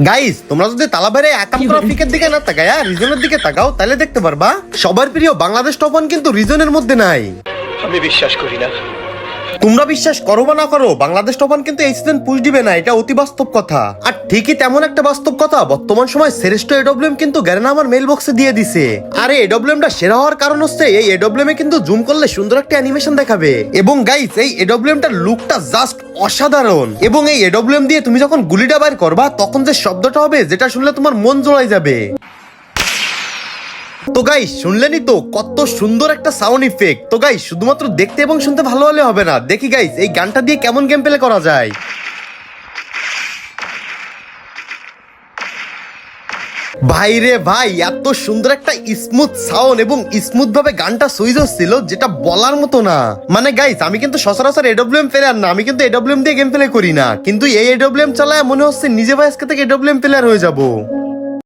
Guys, তোমরা যদি তালাবেরে একাম ট্রফিকের দিকে না তাকায় রিজনের দিকে তাকাও তাহলে দেখতে পারবা সবার প্রিয় বাংলাদেশ টপ ওয়ান কিন্তু রিজনের মধ্যে নাই। আমি বিশ্বাস করি না। তোমরা বিশ্বাস করো বা না করো, বাংলাদেশ টপ ওয়ান কিন্তু এই সিজন পুশ দিবে না, এটা অতি বাস্তব কথা। আর ঠিকই তেমন একটা বাস্তব কথা বর্তমান সময় শ্রেষ্ঠ এডব্লিউএম কিন্তু গ্যারেনা আমার মেল বক্সে দিয়ে দিছে। আর এই এডব্লিউএমটা সেরা হওয়ার কারণ হচ্ছে এই এডব্লিউএম এ কিন্তু জুম করলে সুন্দর একটা অ্যানিমেশন দেখাবে। এবং গাইস, এই এডব্লিউএমটার লুকটা জাস্ট অসাধারণ। এবং এই এডব্লিউএম দিয়ে তুমি যখন গুলিটা বাইর করবা তখন যে শব্দটা হবে যেটা শুনলে তোমার মন জোড়াই যাবে। তো গাইস, শুনলেনই তো কত সুন্দর একটা সাউন্ড ইফেক্ট। তো গাইস, শুধুমাত্র দেখতে এবং শুনতে ভালো হলে হবে না, দেখি গাইস এই গানটা দিয়ে কেমন গেম প্লে করা যায়। ভাই রে ভাই, এত সুন্দর একটা স্মুথ সাউন্ড এবং স্মুথ ভাবে গানটা সুইচ হচ্ছিল যেটা বলার মতো না। মানে গাইস, আমি কিন্তু সচরাচর এডব্লিউএম প্লেয়ার না, আমি কিন্তু এডব্লিউএম দিয়ে গেম প্লে করি না, কিন্তু এই এডব্লিউএম চালায় মনে হচ্ছে নিজে ভাই আজকে থেকে এডব্লিউএম প্লেয়ার হয়ে যাবো।